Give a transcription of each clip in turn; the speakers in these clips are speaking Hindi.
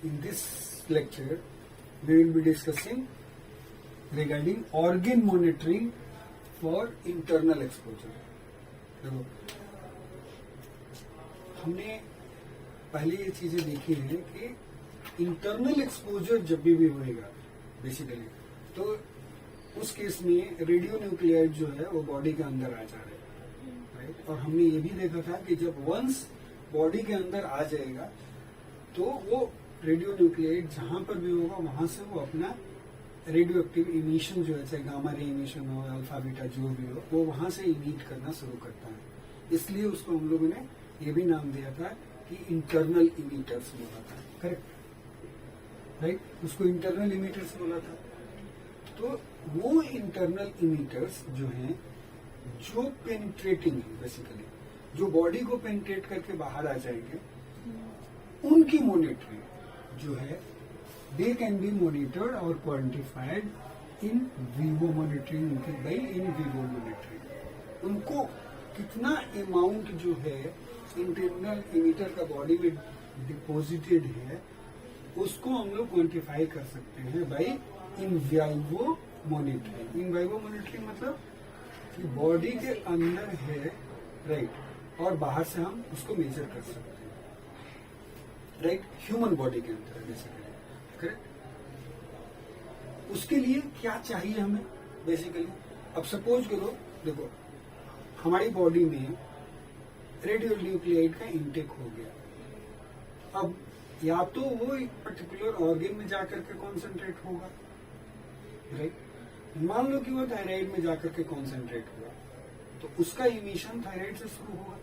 In this lecture, we will be discussing regarding organ monitoring for internal exposure. देखो, हमने पहले ये चीजें देखी हैं कि इंटरनल एक्सपोजर जब भी होएगा बेसिकली, तो उस केस में रेडियो न्यूक्लियाइड जो है वो बॉडी के अंदर आ जा रहे हैं, राइट। और हमने ये भी देखा था कि जब वंस बॉडी के अंदर आ जाएगा तो वो रेडियो न्यूक्लियाइड जहां पर भी होगा वहां से वो अपना रेडियो एक्टिव इमिशन जो है, चाहे गामा रे इमिशन हो, अल्फा बीटा जो भी हो, वो वहां से इमिट करना शुरू करता है। इसलिए उसको हम लोगों ने ये भी नाम दिया था कि इंटरनल इमिटर्स बोला था, करेक्ट, राइट। उसको इंटरनल इमिटर्स बोला था। तो वो इंटरनल इमिटर्स जो हैं, जो पेनिट्रेटिंग है बेसिकली, जो बॉडी को पेनिट्रेट करके बाहर आ जाएंगे, उनकी मॉनिटरिंग जो है, दे कैन बी मॉनिटर्ड और quantified in vivo monitoring by in vivo monitoring. उनको कितना अमाउंट जो है इंटरनल इमिटर का बॉडी में डिपॉजिटेड है, उसको हम लोग क्वांटिफाई कर सकते हैं by in vivo monitoring. In vivo monitoring मतलब कि बॉडी के अंदर है, राइट, और बाहर से हम उसको मेजर कर सकते हैं, राइट। ह्यूमन बॉडी के अंदर बेसिकली, करेक्ट। उसके लिए क्या चाहिए हमें बेसिकली? अब सपोज करो, देखो हमारी बॉडी में रेडियो न्यूक्लियाइड का इंटेक हो गया। अब या तो वो एक पर्टिकुलर ऑर्गन में जाकर के कॉन्सेंट्रेट होगा, राइट। मान लो कि वो थायराइड में जाकर के कॉन्सेंट्रेट हुआ, तो उसका इमिशन थायराइड से शुरू होगा।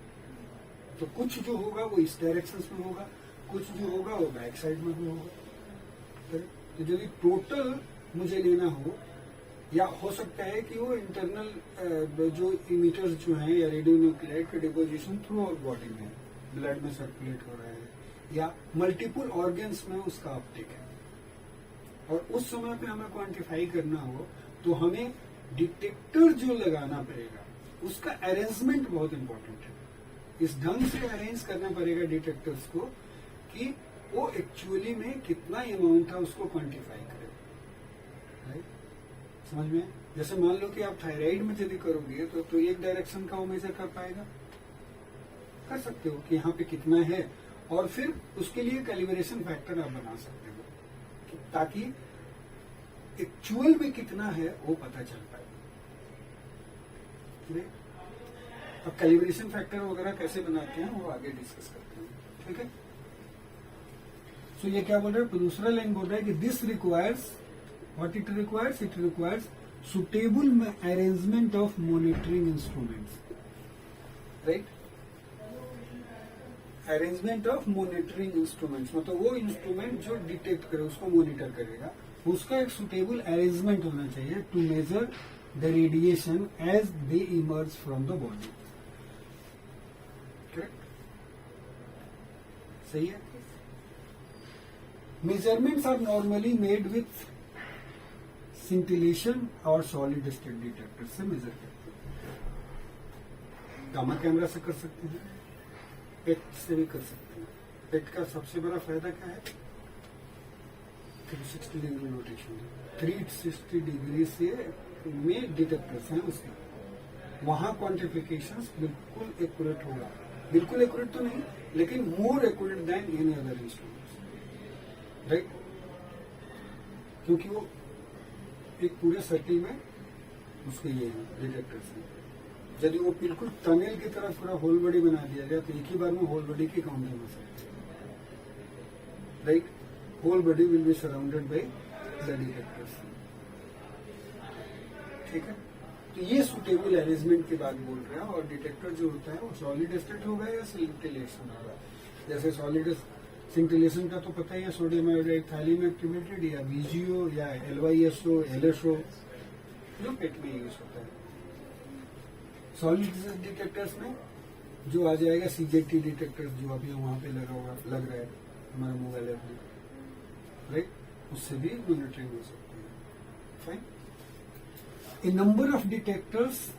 तो कुछ जो होगा वो इस डायरेक्शन में होगा, कुछ जो होगा वो बैक साइड में भी होगा। तो यदि टोटल मुझे लेना हो, या हो सकता है कि वो इंटरनल जो इमिटर्स जो हैं या रेडियो न्यूक्लियाइड का डिपोजिशन थ्रू आउट बॉडी में, ब्लड में सर्कुलेट हो रहा है, या मल्टीपल ऑर्गन्स में उसका अपटेक है, और उस समय पे हमें क्वांटिफाई करना हो तो हमें डिटेक्टर जो लगाना पड़ेगा, उसका अरेंजमेंट बहुत इंपॉर्टेंट है। इस ढंग से अरेंज करना पड़ेगा डिटेक्टर्स को कि वो एक्चुअली में कितना अमाउंट था उसको क्वांटिफाई करे, राइट। समझ में? जैसे मान लो कि आप थायराइड में यदि करोगे तो एक डायरेक्शन का वो मेजर कर पाएगा, कर सकते हो कि यहाँ पे कितना है, और फिर उसके लिए कैलिब्रेशन फैक्टर आप बना सकते हो ताकि एक्चुअल में कितना है वो पता चल पाए। अब कैलिब्रेशन फैक्टर वगैरह कैसे बनाते हैं वो आगे डिस्कस करते हैं, ठीक है। सो ये क्या बोल रहा है? दूसरा लाइन बोल रहा है कि this requires what it requires suitable arrangement of monitoring instruments, right. Arrangement of monitoring instruments मतलब वो इंस्ट्रूमेंट जो डिटेक्ट करे, उसको मॉनिटर करेगा, उसका एक सुटेबल अरेंजमेंट होना चाहिए to measure the radiation as they emerge from the body, correct, सही है। Measurements are normally made with scintillation और सॉलिड स्टेट डिटेक्टर से मेजर करते हैं। गामा कैमरा से कर सकते हैं, पेट से भी कर सकते हैं। पेट का सबसे बड़ा फायदा क्या है? 360 डिग्री रोटेशन, 360 डिग्री से में डिटेक्टर्स हैं उसके, वहां क्वांटिफिकेशंस बिल्कुल एक्यूरेट होगा। बिल्कुल एक्यूरेट तो नहीं, लेकिन more accurate then any other instruments, right. क्योंकि वो एक पूरे सर्किल में उसके ये डिटेक्टर्स हैं। यदि वो बिल्कुल टनल की तरफ पूरा होल बॉडी बना दिया गया तो एक ही बार में होल बॉडी की काउंटिंग हो सकती है, right. Whole body will be surrounded by the detectors, ठीक है। तो ये सुटेबल अरेंजमेंट की बात बोल रहे हैं। और डिटेक्टर जो होता है वो सॉलिड स्टेट होगा या सिंटिलेशन होगा। जैसे सॉलिड सिंटिलेशन का तो पता ही है, सोडियम आयोडाइड थाली में एक्टिवेटेड, या वीजीओ या LYSO, LSO जो पेट में यूज होता है। सॉलिड डिटेक्टर्स में जो आ जाएगा CZT डिटेक्टर्स, जो अभी वहां पे लग रहा है हमारा मोबाइल ऐप में, राइट, उससे भी मॉनिटरिंग हो सकती है, fine. A number of detectors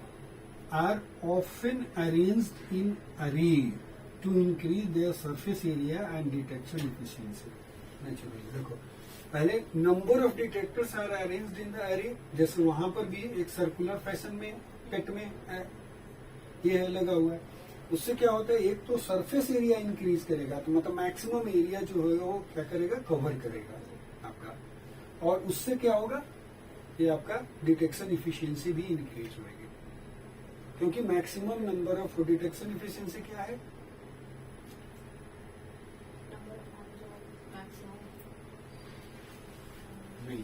are often arranged in array to increase their surface area and detection efficiency. Naturally देखो, पहले number of detectors are arranged in the array, जैसे वहां पर भी एक सर्कुलर फैशन में पेट में ये है लगा हुआ है। उससे क्या होता है, एक तो सरफेस एरिया इंक्रीज करेगा, तो मतलब मैक्सिमम एरिया जो होगा वो क्या करेगा, कवर करेगा आपका, और उससे क्या होगा, ये आपका डिटेक्शन इफिशियंसी भी इंक्रीज होगी, क्योंकि maximum number of detection efficiency क्या है, नहीं,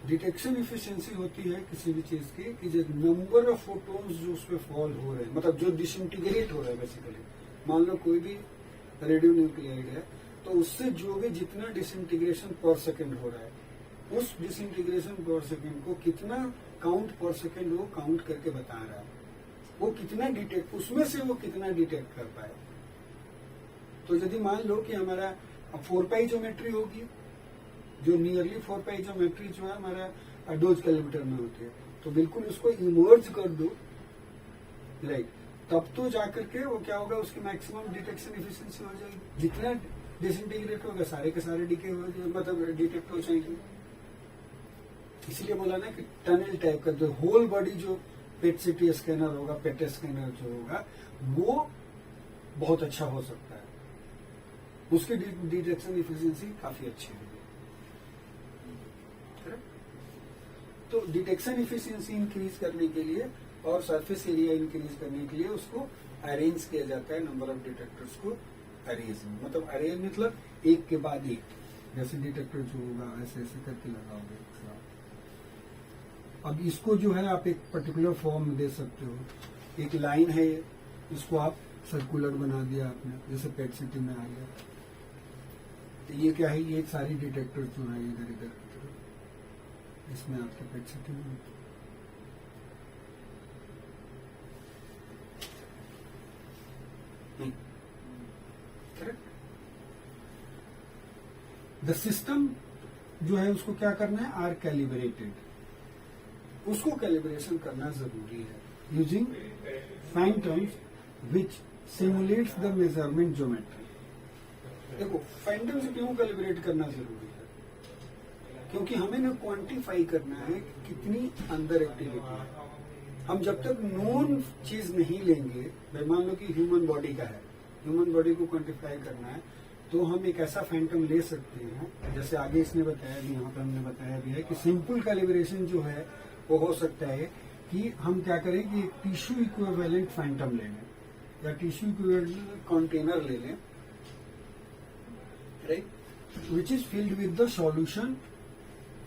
डिटेक्शन इफिशियंसी होती है किसी भी चीज की कि जो नंबर ऑफ फोटोन्स जो उस पर फॉल हो रहे हैं, मतलब जो डिसइंटीग्रेट हो रहा है बेसिकली, मान लो कोई भी रेडियो न्यूक्लियाइड है, तो उससे जो भी जितना डिसइंटीग्रेशन पर सेकंड हो रहा है, उस डिसइंटीग्रेशन पर सेकंड को कितना काउंट पर सेकंड वो काउंट करके बता रहा है, वो कितना डिटेक्ट, उसमें से वो कितना डिटेक्ट कर पाए। तो यदि मान लो कि हमारा 4 पाई ज्योमेट्री होगी, जो नियरली 4 पाई ज्योमेट्री जो है हमारा डोज कैलकुलेटर में होती है, तो बिल्कुल उसको इमर्ज कर दो, राइट, तब तो जाकर के वो क्या होगा, उसकी मैक्सिमम डिटेक्शन इफिशियंसी हो जाएगी। जितना डिसइंटीग्रेट होगा सारे के सारे डीके हो जाएंगे, मतलब डिटेक्ट हो जाएंगे। इसलिए बोला ना कि टनल टाइप का जो होल बॉडी जो पेट सिटी स्कैनर होगा, पेट स्कैनर जो होगा, वो बहुत अच्छा हो सकता है, उसकी डिटेक्शन इफिशियंसी काफी अच्छी होगी। तो डिटेक्शन इफिशियंसी इंक्रीज करने के लिए और सरफेस एरिया इंक्रीज करने के लिए उसको अरेंज किया जाता है, नंबर ऑफ डिटेक्टर्स को अरेंज, मतलब अरेंज मतलब एक के बाद एक, जैसे डिटेक्टर जो होगा ऐसे ऐसे करके लगाओगे। अब इसको जो है आप एक पर्टिकुलर फॉर्म में दे सकते हो, एक लाइन है, इसको आप सर्कुलर बना दिया आपने, जैसे पेट सिटी में आ गया, तो ये क्या है, ये सारी डिटेक्टर जो है इधर इधर इसमें आपके पेट सिटी में करेक्ट। द सिस्टम जो है उसको क्या करना है, आर कैलिब्रेटेड, उसको कैलिब्रेशन करना जरूरी है using phantoms which simulates the measurement geometry. देखो फैंटम्स क्यों कैलिब्रेट करना जरूरी है, क्योंकि हमें ना क्वांटिफाई करना है कि कितनी अंदर एक्टिविटी है। हम जब तक नोन चीज नहीं लेंगे, भाई मान लो कि ह्यूमन बॉडी का है, ह्यूमन बॉडी को क्वांटिफाई करना है, तो हम एक ऐसा फैंटम ले सकते हैं, जैसे आगे इसने बताया भी, यहाँ पर हमने बताया भी है कि सिंपल कैलिब्रेशन जो है वो हो सकता है कि हम क्या करें कि एक टिश्यू इक्विवेलेंट फैंटम ले लें या टिश्यू इक्विवेलेंट कंटेनर ले लें, right, which is filled with the solution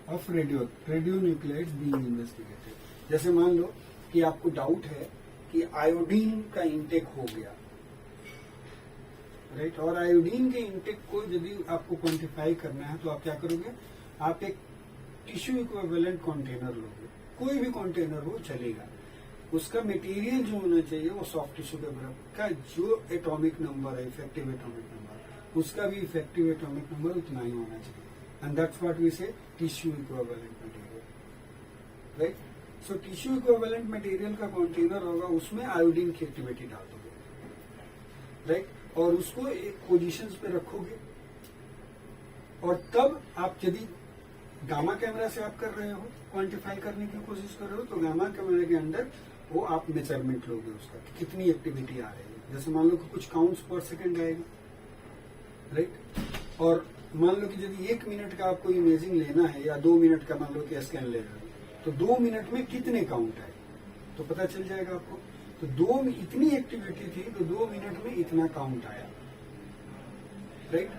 of radio nuclides being investigated. जैसे मान लो कि आपको डाउट है कि आयोडीन का इंटेक हो गया, राइट, और आयोडीन के इंटेक को यदि आपको क्वांटिफाई करना है तो आप क्या करोगे, आप एक टिश्यू इक्विवेलेंट कंटेनर लोगे, कोई भी कंटेनर हो चलेगा, उसका मटेरियल जो होना चाहिए वो सॉफ्ट टिश्यू के बराबर का, जो एटॉमिक नंबर है, इफेक्टिव एटॉमिक नंबर, उसका भी इफेक्टिव एटॉमिक नंबर उतना ही होना चाहिए, एंड दैट्स व्हाट वी से tissue equivalent material, right. So tissue equivalent material का कंटेनर होगा, उसमें आयोडीन की एक्टिविटी डाल दोगे, राइट, और उसको एक पोजीशंस पे रखोगे, और तब आप यदि गामा कैमरा से आप कर रहे हो, क्वांटिफाई करने की कोशिश कर रहे हो, तो गामा कैमरा के अंदर वो आप मेजरमेंट लोगे उसका कि कितनी एक्टिविटी आ रही है। जैसे मान लो कि कुछ काउंट्स पर सेकंड आएगा, राइट, और मान लो कि यदि 1 मिनट का आपको इमेजिंग लेना है या 2 मिनट का मान लो कि स्कैन ले रहे हो, तो 2 मिनट में कितने काउंट आए तो पता चल जाएगा आपको। तो 2 में इतनी एक्टिविटी थी तो 2 मिनट में इतना काउंट आया, राइट।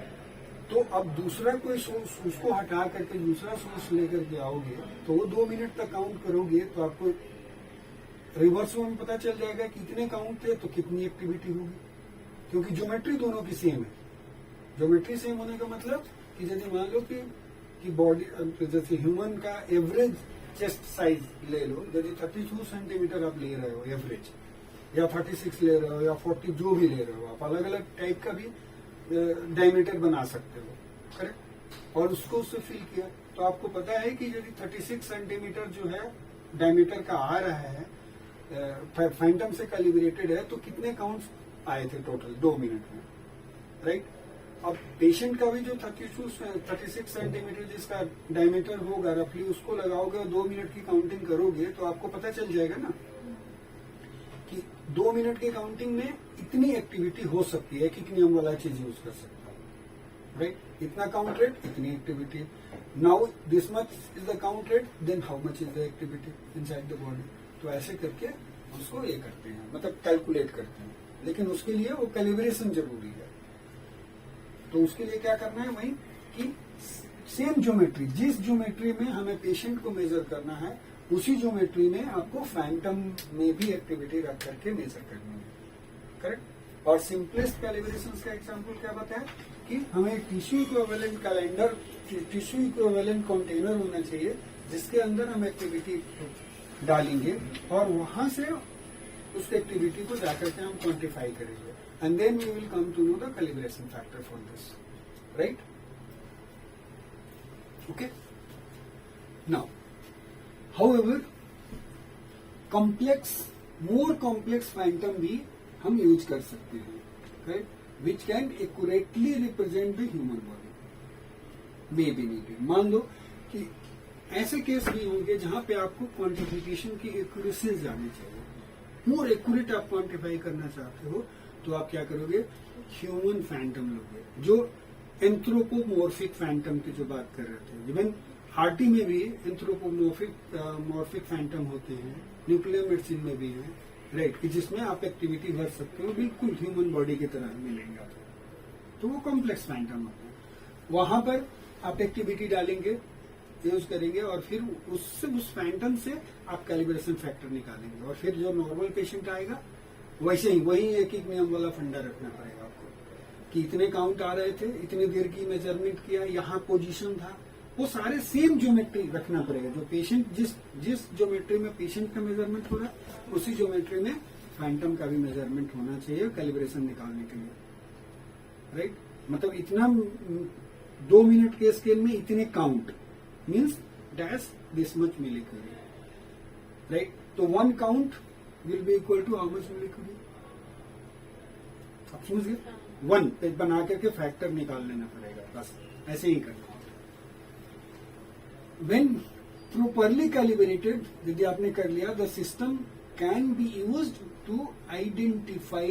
तो अब दूसरा कोई सोर्स, उसको हटा करके दूसरा सोर्स लेकर के आओगे तो वो 2 मिनट तक काउंट करोगे तो आपको रिवर्स में पता चल जाएगा कि इतने काउंट थे तो कितनी एक्टिविटी होगी, क्योंकि ज्योमेट्री दोनों की सेम है। ज्योमेट्री सेम होने का मतलब कि यदि मान लो कि बॉडी, जैसे ह्यूमन का एवरेज चेस्ट साइज ले लो, यदि 32 सेंटीमीटर आप ले रहे हो एवरेज, या 36 ले रहे हो या 40 जो भी ले रहे हो, आप अलग अलग टाइप का भी डायमीटर बना सकते हो, करेक्ट, और उसको उससे फिल किया तो आपको पता है कि यदि 36 सेंटीमीटर जो है डायमीटर का आ रहा है, फैंटम से कैलिब्रेटेड है, तो कितने काउंट्स आए थे टोटल 2 मिनट में, राइट। अब पेशेंट का भी जो 36 सेंटीमीटर जिसका डायमीटर होगा रफली, उसको लगाओगे और 2 मिनट की काउंटिंग करोगे तो आपको पता चल जाएगा ना कि 2 मिनट की काउंटिंग में इतनी एक्टिविटी हो सकती है, कि नियम वाला चीज यूज कर सकता है, राइट? इतना काउंट रेट, इतनी activity. Now this much is the count rate, then how much is the activity inside the body. तो ऐसे करके उसको ये करते हैं, मतलब कैलकुलेट करते हैं। लेकिन उसके लिए वो कैलिब्रेशन जरूरी है। तो उसके लिए क्या करना है, वही कि सेम ज्योमेट्री, जिस ज्योमेट्री में हमें पेशेंट को मेजर करना है, उसी ज्योमेट्री में आपको फैंटम में भी एक्टिविटी रख करके मेजर करनी है, करेक्ट? और सिंपलेस्ट कैलिब्रेशन का एग्जांपल क्या बताया कि हमें tissue equivalent calendar, tissue equivalent container होना चाहिए जिसके अंदर हम एक्टिविटी डालेंगे और वहां से उस एक्टिविटी को जाकर के हम क्वांटिफाई करेंगे, and then we will come to know the calibration factor for this, right? Okay, now however complex, more complex phantom भी हम यूज कर सकते हैं, correct? Which can accurately represent the human body may be needed. मान लो कि ऐसे केस भी होंगे जहां पे आपको क्वांटिफिकेशन की एक्यूरेसी जानी चाहिए, मोर एक्यूरेट आप क्वांटिफाई करना चाहते हो, तो आप क्या करोगे, ह्यूमन फैंटम लोगे, जो एंथ्रोपोमॉर्फिक फैंटम की जो बात कर रहे थे। इवन हार्टी में भी एंथ्रोपोमॉर्फिक फैंटम होते हैं, न्यूक्लियर मेडिसिन में भी है, राइट? कि जिसमें आप एक्टिविटी भर सकते हो, बिल्कुल ह्यूमन बॉडी की तरह मिलेंगे आपको। तो वो कॉम्प्लेक्स फैंटम होते हैं। वहां पर आप एक्टिविटी डालेंगे, यूज करेंगे, और फिर उससे, उस फैंटम से आप कैलिब्रेशन फैक्टर निकालेंगे, और फिर जो नॉर्मल पेशेंट आएगा वैसे ही वही एक नियम वाला फंडा रखना पड़ेगा आपको कि इतने काउंट आ रहे थे, इतनी देर की मेजरमेंट किया, यहाँ पोजीशन था, वो सारे सेम ज्योमेट्री रखना पड़ेगा। जो पेशेंट जिस ज्योमेट्री में पेशेंट का मेजरमेंट हो रहा है, उसी ज्योमेट्री में फैंटम का भी मेजरमेंट होना चाहिए कैलिब्रेशन निकालने के लिए, राइट? मतलब इतना 2 मिनट के स्केल में इतने count means dash this much millicurie, right? तो 1 count will be equal to how much millicurie, आप समझ गए? 1 पे बना करके फैक्टर निकाल लेना पड़ेगा, बस ऐसे ही करना। When properly calibrated, यदि आपने कर लिया, the system can be used to identify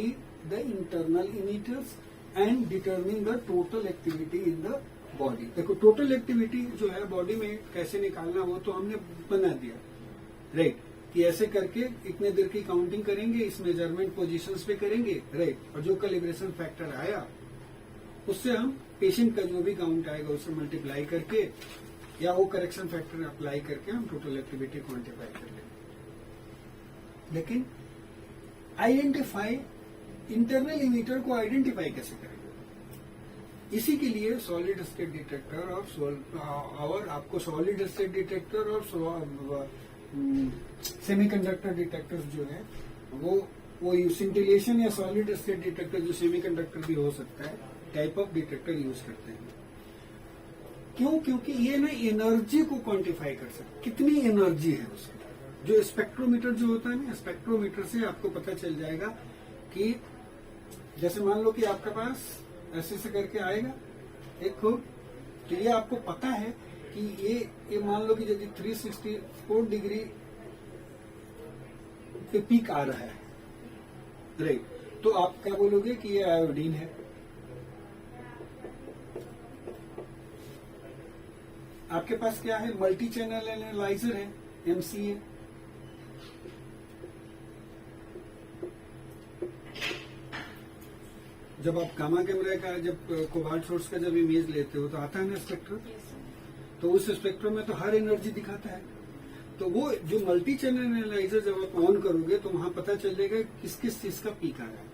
the internal emitters and determine the total activity in the body। देखो टोटल एक्टिविटी जो है बॉडी में कैसे निकालना, वो तो हमने बना दिया, राइट? कि ऐसे करके इतने देर की काउंटिंग करेंगे, इस मेजरमेंट पोजीशंस पे करेंगे, राइट? और जो कैलिब्रेशन फैक्टर आया उससे हम पेशेंट का जो भी काउंट आएगा उससे मल्टीप्लाई करके या वो करेक्शन फैक्टर अप्लाई करके हम टोटल एक्टिविटी क्वांटिफाई कर लेंगे। लेकिन आइडेंटिफाई, इंटरनल इमीटर को आइडेंटिफाई कैसे करेंगे? इसी के लिए सॉलिड स्टेट डिटेक्टर और आपको सॉलिड स्टेट डिटेक्टर और सेमीकंडक्टर डिटेक्टर्स जो है वो सिंटिलेशन या सॉलिड स्टेट डिटेक्टर जो सेमीकंडक्टर भी हो सकता है, टाइप ऑफ डिटेक्टर यूज करते हैं। क्यों? क्योंकि ये ना एनर्जी को क्वांटिफाई कर सकते, कितनी एनर्जी है उसकी। जो स्पेक्ट्रोमीटर जो होता है ना, स्पेक्ट्रोमीटर से आपको पता चल जाएगा कि जैसे मान लो कि आपके पास ऐसे से करके आएगा एक खूब, तो ये आपको पता है कि ये मान लो कि यदि 364 डिग्री पे पीक आ रहा है, राइट? तो आप क्या बोलोगे कि ये आयोडीन है। आपके पास क्या है? मल्टी चैनल एनालाइजर है, MCA। जब आप गामा कैमरा का, जब कोबाल्ट सोर्स का जब इमेज लेते हो तो आता है ना स्पेक्ट्रम, तो उस स्पेक्ट्रम में तो हर एनर्जी दिखाता है। तो वो जो मल्टी चैनल एनालाइजर जब आप ऑन करोगे तो वहां पता चलेगा किस किस चीज का पीक आ रहा है।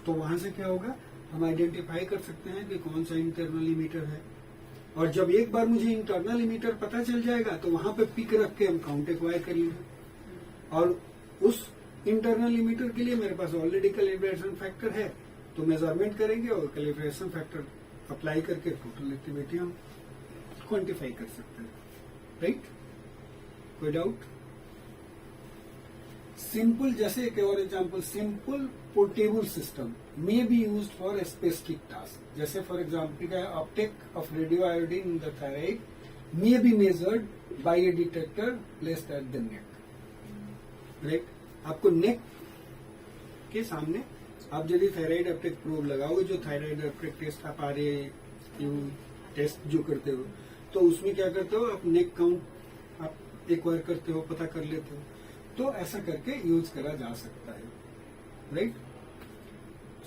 तो वहां से क्या होगा, हम आइडेंटिफाई कर सकते हैं कि कौन सा इंटरनल इमीटर है। और जब एक बार मुझे इंटरनल इमीटर पता चल जाएगा तो वहां पे पिक रख के हम काउंट एक्वायर कर लेंगे, और उस इंटरनल इमीटर के लिए मेरे पास ऑलरेडी कैलिब्रेशन फैक्टर है, तो मेजरमेंट करेंगे और कैलिब्रेशन फैक्टर अप्लाई करके टोटल एक्टिविटी हम क्वांटिफाई कर सकते हैं, राइट? कोई डाउट? सिंपल, जैसे एक और example, simple portable system may be used for a specific task. जैसे फॉर एग्जांपल का Uptake of radio iodine in the thyroid may be measured by A detector placed at the neck. Right, आपको नेक के सामने आप यदि थायराइड अपटेक प्रोब लगाओगे, जो थायराइड अपटेक टेस्ट आप टेस्ट जो करते हो, तो उसमें क्या करते हो, आप नेक काउंट आप एक बार करते हो, पता कर लेते हो, तो ऐसा करके यूज करा जा सकता है। Right,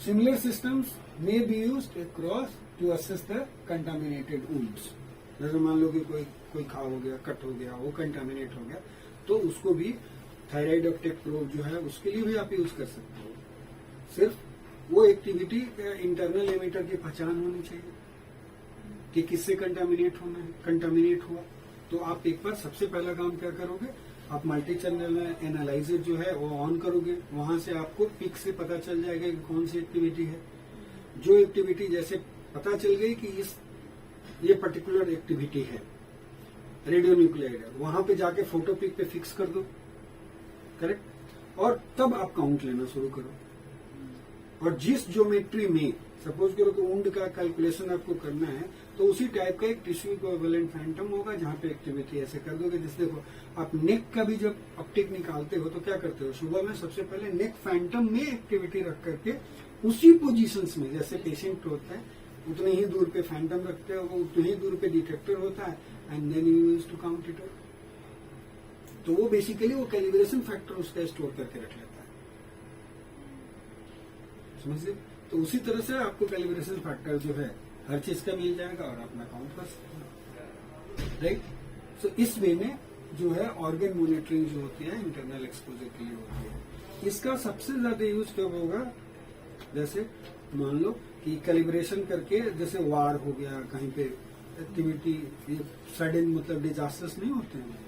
similar systems may be used across to assess the contaminated wounds. जैसे मान लो कि कोई घाव हो गया, कट हो गया, वो कंटामिनेट हो गया, तो उसको भी थायराइड अपटेक प्रोब जो है उसके लिए भी आप यूज कर सकते हो। सिर्फ वो एक्टिविटी इंटरनल एमिटर की पहचान होनी चाहिए कि किससे कंटामिनेट हुआ। तो आप एक बार सबसे पहला काम क्या करोगे, आप मल्टी चैनल एनालाइजर जो है वो ऑन करोगे, वहां से आपको पिक से पता चल जाएगा कि कौन सी एक्टिविटी है। जो एक्टिविटी जैसे पता चल गई कि ये पर्टिकुलर एक्टिविटी है, रेडियो न्यूक्लियाइड है, वहां पे जाके फोटो पिक पे फिक्स कर दो, करेक्ट, और तब आप काउंट लेना शुरू करो। और जिस ज्योमेट्री में सपोज करो कि वुंड का कैलकुलेशन आपको करना है, तो उसी टाइप का एक टिश्यू इक्विवेलेंट फैंटम होगा जहां पे एक्टिविटी ऐसे कर दोगे। जैसे देखो, आप नेक का भी जब अपटेक निकालते हो तो क्या करते हो, सुबह में सबसे पहले नेक फैंटम में एक्टिविटी रख करके उसी पोजीशंस में जैसे पेशेंट होता है उतने ही दूर पे फैंटम रखते हो, उतने ही दूर पे डिटेक्टर होता है, and then you use to count it out. तो वो बेसिकली वो कैलिब्रेशन फैक्टर उसका स्टोर करके रख लेता है, समझिए। तो उसी तरह से आपको कैलिब्रेशन फैक्टर जो है हर चीज का मिल जाएगा और अपना काउंट कर सकते हैं। राइट, सो इस वे में जो है ऑर्गन मॉनिटरिंग जो होती है इंटरनल एक्सपोजर के लिए होती है। इसका सबसे ज्यादा यूज कब होगा, जैसे मान लो कि कैलिब्रेशन करके, जैसे वार हो गया कहीं पे एक्टिविटी, सडन मतलब डिजास्टर्स नहीं होते हैं,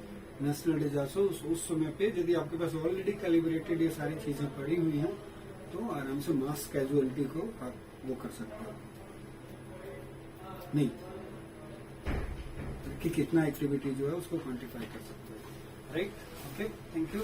नेशनल डिजास्टर, उस समय पे यदि आपके पास ऑलरेडी कैलिब्रेटेड ये सारी चीजें पड़ी हुई हैं तो आराम से मास कैजुअलिटी को आप वो कर सकते हो, नहीं कि कितना एक्टिविटी जो है उसको क्वांटिफाई कर सकते हो। Right, okay, thank you.